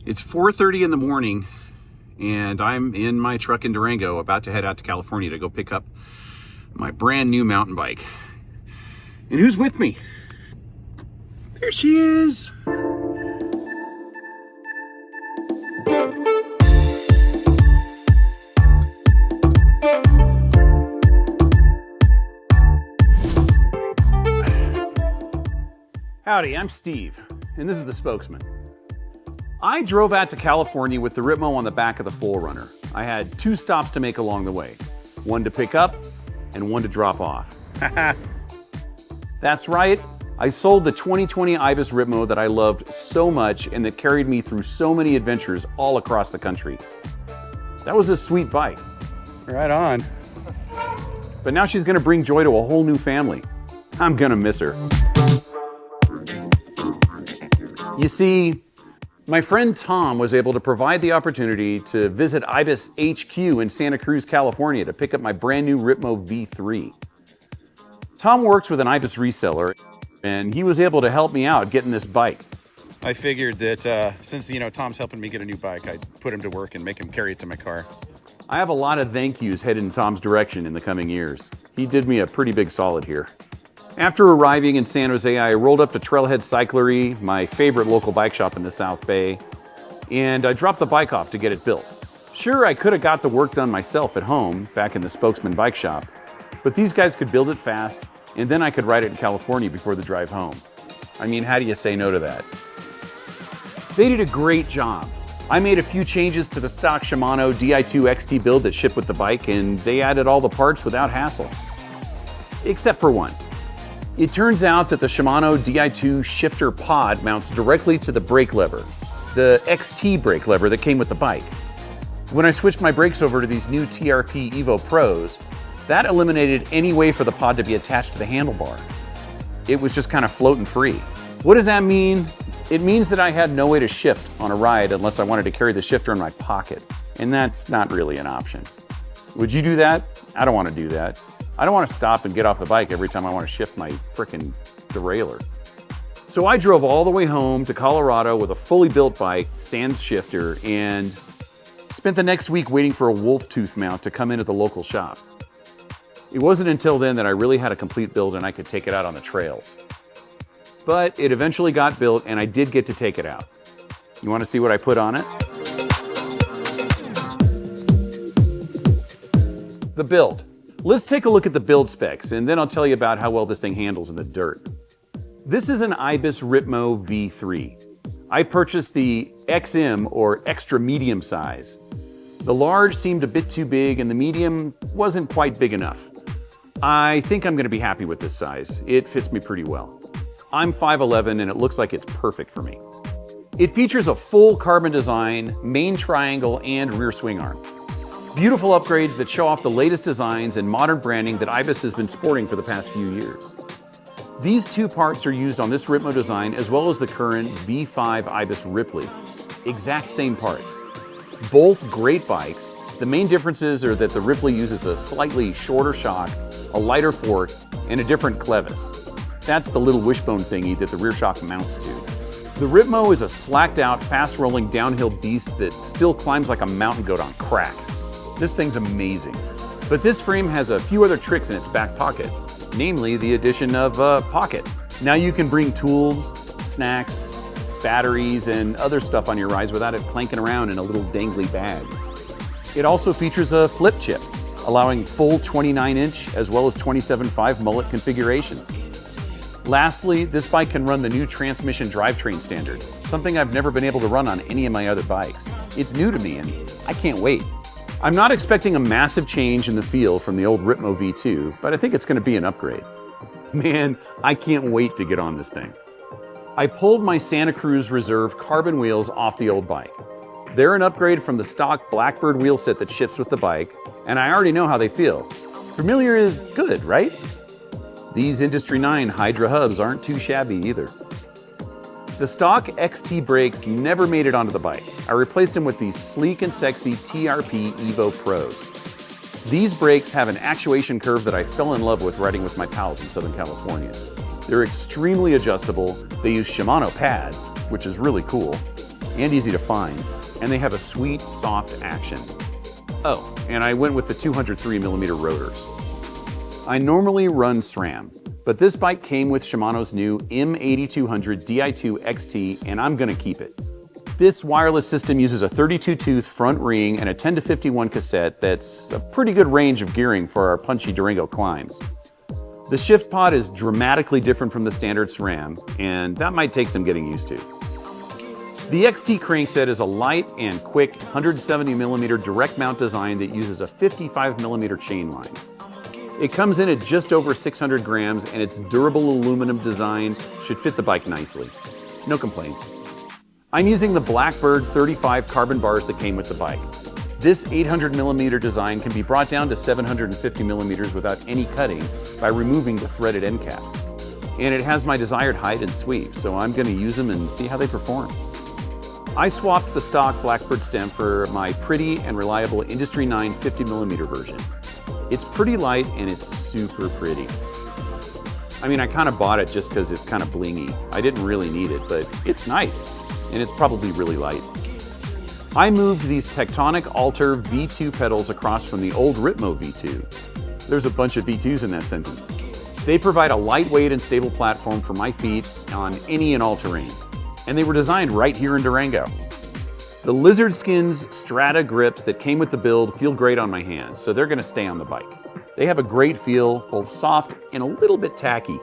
It's 4:30 in the morning and I'm in my truck in Durango about to head out to California to go pick up my brand new mountain bike. And who's with me? There she is. Howdy, I'm Steve, and this is the Spokesman. I drove out to California with the Ripmo on the back of the 4Runner. I had 2 stops to make along the way, one to pick up and one to drop off. That's right, I sold the 2020 Ibis Ripmo that I loved so much and that carried me through so many adventures all across the country. That was a sweet bike. Right on. But now she's gonna bring joy to a whole new family. I'm gonna miss her. You see, my friend Tom was able to provide the opportunity to visit Ibis HQ in Santa Cruz, California to pick up my brand new Ripmo V3. Tom works with an Ibis reseller, and he was able to help me out getting this bike. I figured that since, Tom's helping me get a new bike, I'd put him to work and make him carry it to my car. I have a lot of thank yous headed in Tom's direction in the coming years. He did me a pretty big solid here. After arriving in San Jose, I rolled up to Trailhead Cyclery, my favorite local bike shop in the South Bay, and I dropped the bike off to get it built. Sure, I could have got the work done myself at home, back in the Spokesman bike shop, but these guys could build it fast, and then I could ride it in California before the drive home. I mean, how do you say no to that? They did a great job. I made a few changes to the stock Shimano Di2 XT build that shipped with the bike, and they added all the parts without hassle. Except for one. It turns out that the Shimano Di2 shifter pod mounts directly to the brake lever, the XT brake lever that came with the bike. When I switched my brakes over to these new TRP Evo Pros, that eliminated any way for the pod to be attached to the handlebar. It was just kind of floating free. What does that mean? It means that I had no way to shift on a ride unless I wanted to carry the shifter in my pocket, and that's not really an option. Would you do that? I don't want to do that. I don't want to stop and get off the bike every time I want to shift my frickin' derailleur. So I drove all the way home to Colorado with a fully built bike, sans shifter, and spent the next week waiting for a wolf tooth mount to come in at the local shop. It wasn't until then that I really had a complete build and I could take it out on the trails. But it eventually got built and I did get to take it out. You want to see what I put on it? The build. Let's take a look at the build specs, and then I'll tell you about how well this thing handles in the dirt. This is an Ibis Ripmo V3. I purchased the XM, or extra medium size. The large seemed a bit too big, and the medium wasn't quite big enough. I think I'm gonna be happy with this size. It fits me pretty well. I'm 5'11", and it looks like it's perfect for me. It features a full carbon design, main triangle, and rear swing arm. Beautiful upgrades that show off the latest designs and modern branding that Ibis has been sporting for the past few years. These 2 parts are used on this Ripmo design as well as the current V5 Ibis Ripley. Exact same parts. Both great bikes. The main differences are that the Ripley uses a slightly shorter shock, a lighter fork, and a different clevis. That's the little wishbone thingy that the rear shock mounts to. The Ripmo is a slacked out, fast-rolling downhill beast that still climbs like a mountain goat on crack. This thing's amazing. But this frame has a few other tricks in its back pocket, namely the addition of a pocket. Now you can bring tools, snacks, batteries, and other stuff on your rides without it clanking around in a little dangly bag. It also features a flip chip, allowing full 29-inch as well as 27.5 mullet configurations. Lastly, this bike can run the new transmission drivetrain standard, something I've never been able to run on any of my other bikes. It's new to me and I can't wait. I'm not expecting a massive change in the feel from the old Ripmo V2, but I think it's going to be an upgrade. Man, I can't wait to get on this thing. I pulled my Santa Cruz Reserve carbon wheels off the old bike. They're an upgrade from the stock Blackbird wheel set that ships with the bike, and I already know how they feel. Familiar is good, right? These Industry 9 Hydra hubs aren't too shabby either. The stock XT brakes never made it onto the bike. I replaced them with these sleek and sexy TRP Evo Pros. These brakes have an actuation curve that I fell in love with riding with my pals in Southern California. They're extremely adjustable, they use Shimano pads, which is really cool, and easy to find, and they have a sweet, soft action. Oh, and I went with the 203mm rotors. I normally run SRAM, but this bike came with Shimano's new M8200 Di2 XT, and I'm gonna keep it. This wireless system uses a 32-tooth front ring and a 10-51 cassette that's a pretty good range of gearing for our punchy Durango climbs. The shift pod is dramatically different from the standard SRAM, and that might take some getting used to. The XT crankset is a light and quick 170mm direct mount design that uses a 55mm chain line. It comes in at just over 600 grams, and its durable aluminum design should fit the bike nicely. No complaints. I'm using the Blackbird 35 carbon bars that came with the bike. This 800mm design can be brought down to 750mm without any cutting by removing the threaded end caps. And it has my desired height and sweep, so I'm going to use them and see how they perform. I swapped the stock Blackbird stem for my pretty and reliable Industry 9 50mm version. It's pretty light and it's super pretty. I mean, I kind of bought it just because it's kind of blingy. I didn't really need it, but it's nice, and it's probably really light. I moved these Tectonic Alter V2 pedals across from the old Ripmo V2. There's a bunch of V2s in that sentence. They provide a lightweight and stable platform for my feet on any and all terrain. And they were designed right here in Durango. The Lizard Skins Strata grips that came with the build feel great on my hands, so they're gonna stay on the bike. They have a great feel, both soft and a little bit tacky.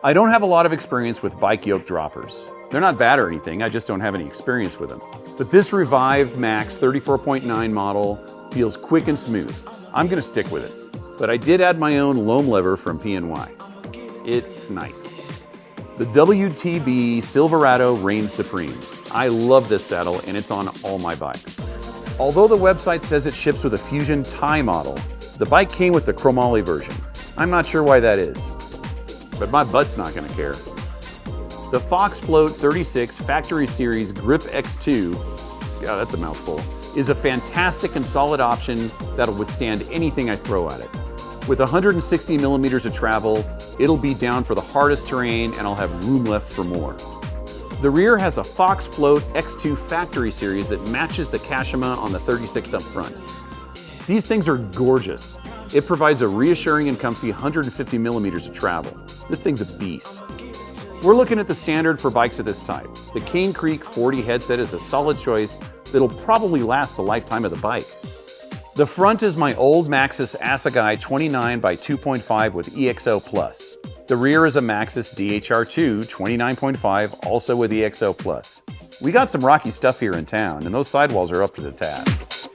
I don't have a lot of experience with BikeYoke droppers. They're not bad or anything, I just don't have any experience with them. But this Revive Max 34.9 model feels quick and smooth. I'm gonna stick with it. But I did add my own Loam lever from PNY. It's nice. The WTB Silverado reigns supreme. I love this saddle and it's on all my bikes. Although the website says it ships with a Fusion Tie model, the bike came with the CroMo version. I'm not sure why that is, but my butt's not gonna care. The Fox Float 36 Factory Series Grip X2, yeah, that's a mouthful, is a fantastic and solid option that'll withstand anything I throw at it. With 160mm of travel, it'll be down for the hardest terrain and I'll have room left for more. The rear has a Fox Float X2 Factory Series that matches the Kashima on the 36 up front. These things are gorgeous. It provides a reassuring and comfy 150mm of travel. This thing's a beast. We're looking at the standard for bikes of this type. The Cane Creek 40 headset is a solid choice that'll probably last the lifetime of the bike. The front is my old Maxxis Assegai 29 by 2.5 with EXO Plus. The rear is a Maxxis DHR2 29.5, also with EXO Plus. We got some rocky stuff here in town, and those sidewalls are up to the task.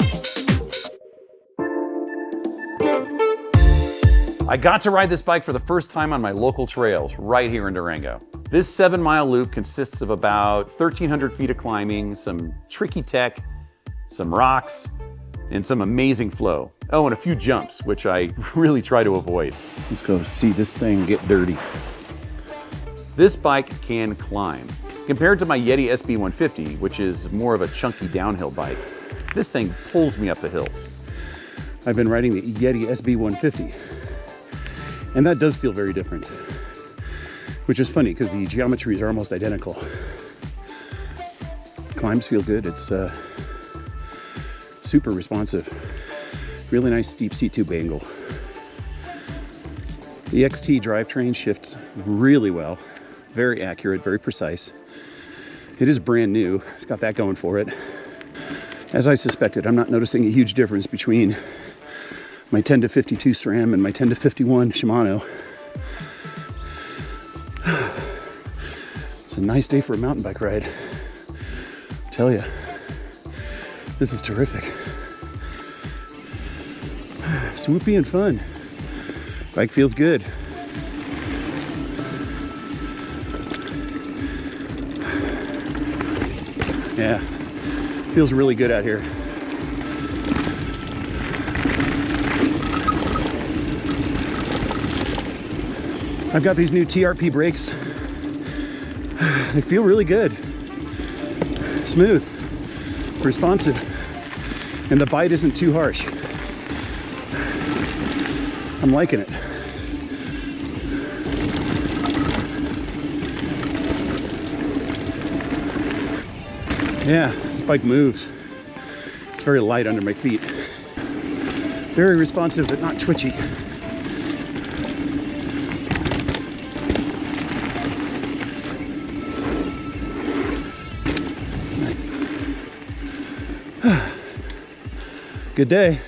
I got to ride this bike for the first time on my local trails right here in Durango. This 7-mile loop consists of about 1,300 feet of climbing, some tricky tech, some rocks, and some amazing flow. Oh, and a few jumps, which I really try to avoid. Let's go see this thing get dirty. This bike can climb. Compared to my Yeti SB 150, which is more of a chunky downhill bike, this thing pulls me up the hills. I've been riding the Yeti SB 150, and that does feel very different, which is funny because the geometries are almost identical. Climbs feel good. It's super responsive. Really nice steep C-tube angle. The XT drivetrain shifts really well. Very accurate, very precise. It is brand new. It's got that going for it. As I suspected, I'm not noticing a huge difference between my 10 to 52 SRAM and my 10 to 51 Shimano. It's a nice day for a mountain bike ride. I tell you, this is terrific. Swoopy and fun. Bike feels good. Yeah, feels really good out here. I've got these new TRP brakes. They feel really good. Smooth, responsive, and the bite isn't too harsh. I'm liking it. Yeah, this bike moves. It's very light under my feet. Very responsive, but not twitchy. Good day.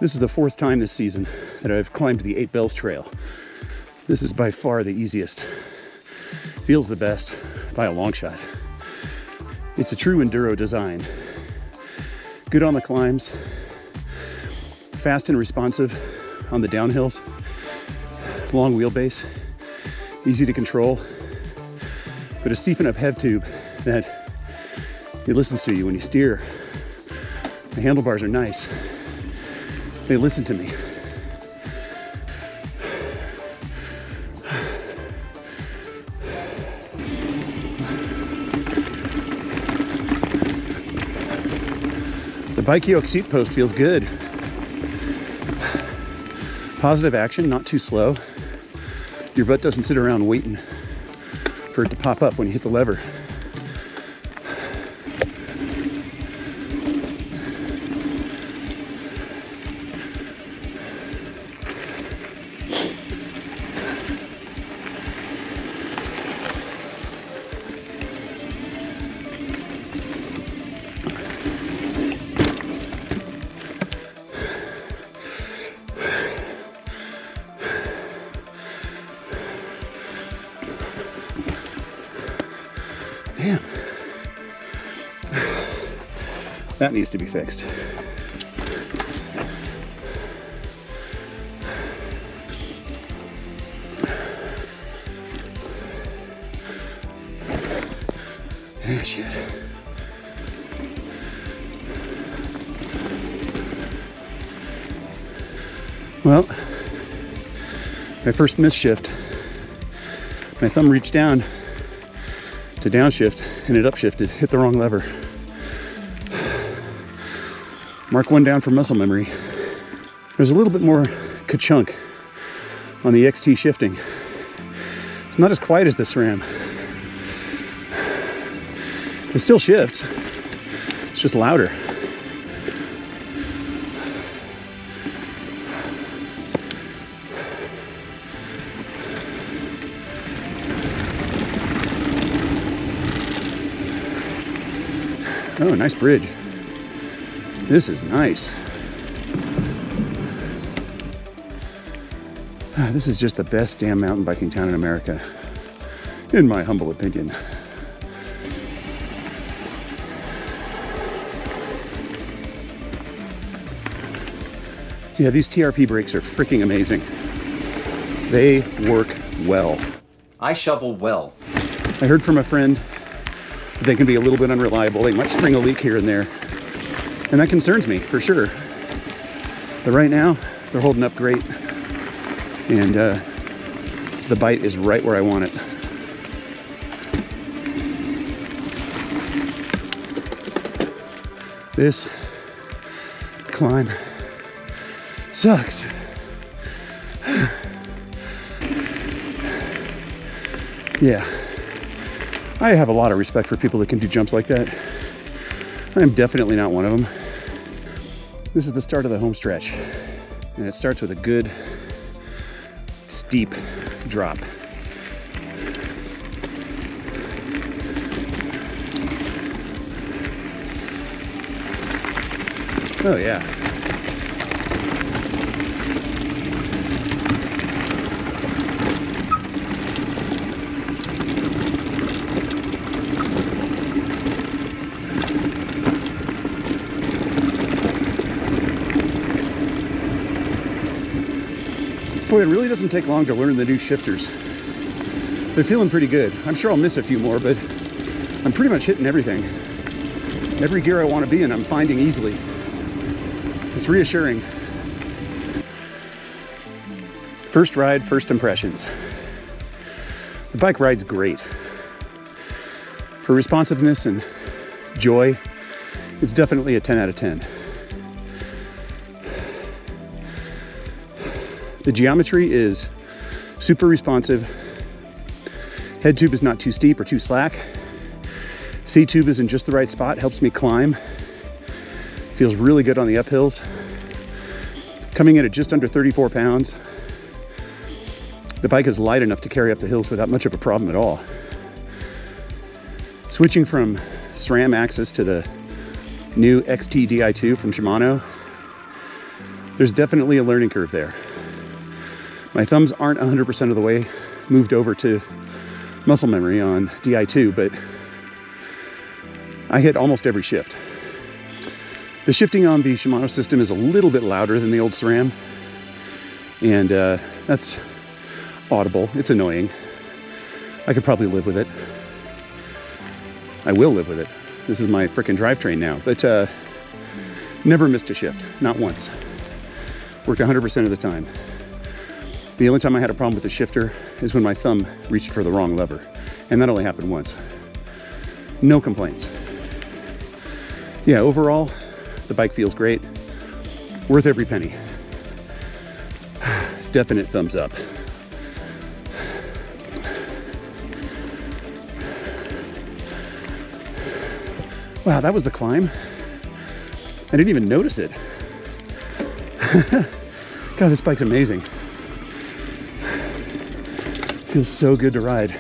This is the 4th time this season that I've climbed the 8 Bells Trail. This is by far the easiest. Feels the best by a long shot. It's a true enduro design. Good on the climbs, fast and responsive on the downhills, long wheelbase, easy to control, but a steep enough head tube that it listens to you when you steer. The handlebars are nice. They listen to me. The BikeYoke seat post feels good. Positive action, not too slow. Your butt doesn't sit around waiting for it to pop up when you hit the lever. Damn. That needs to be fixed. Ah, shit. Well, my first misshift, my thumb reached down to downshift and it upshifted, hit the wrong lever. Mark 1 down for muscle memory. There's a little bit more ka-chunk on the XT shifting. It's not as quiet as the SRAM. It still shifts, it's just louder. Oh, nice bridge. This is nice. This is just the best damn mountain biking town in America, in my humble opinion. Yeah, these TRP brakes are freaking amazing. They work well. I shovel well. I heard from a friend they can be a little bit unreliable. They might spring a leak here and there. And that concerns me, for sure. But right now, they're holding up great. And the bite is right where I want it. This climb sucks. Yeah. I have a lot of respect for people that can do jumps like that. I'm definitely not one of them. This is the start of the home stretch, and it starts with a good, steep drop. Oh yeah. Boy, it really doesn't take long to learn the new shifters. They're feeling pretty good. I'm sure I'll miss a few more, but I'm pretty much hitting everything. Every gear I want to be in, I'm finding easily. It's reassuring. First ride, first impressions. The bike ride's great. For responsiveness and joy, it's definitely a 10 out of 10. The geometry is super responsive. Head tube is not too steep or too slack. C-tube is in just the right spot, helps me climb. Feels really good on the uphills. Coming in at just under 34 pounds. The bike is light enough to carry up the hills without much of a problem at all. Switching from SRAM axis to the new XT Di2 from Shimano, there's definitely a learning curve there. My thumbs aren't 100% of the way moved over to muscle memory on Di2, but I hit almost every shift. The shifting on the Shimano system is a little bit louder than the old SRAM, and that's audible. It's annoying. I could probably live with it. I will live with it. This is my frickin' drivetrain now, but never missed a shift, not once. Worked 100% of the time. The only time I had a problem with the shifter is when my thumb reached for the wrong lever, and that only happened once. No complaints. Yeah, overall, the bike feels great. Worth every penny. Definite thumbs up. Wow, that was the climb. I didn't even notice it. God, this bike's amazing. Feels so good to ride.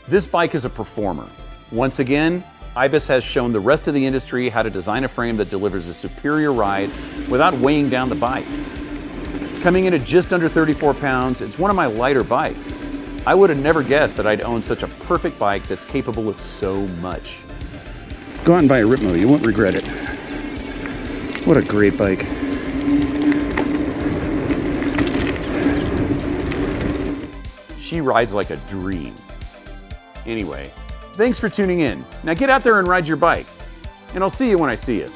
This bike is a performer. Once again, Ibis has shown the rest of the industry how to design a frame that delivers a superior ride without weighing down the bike. Coming in at just under 34 pounds, it's one of my lighter bikes. I would have never guessed that I'd own such a perfect bike that's capable of so much. Go out and buy a Ripmo, you won't regret it. What a great bike. She rides like a dream. Anyway, thanks for tuning in. Now get out there and ride your bike, and I'll see you when I see you.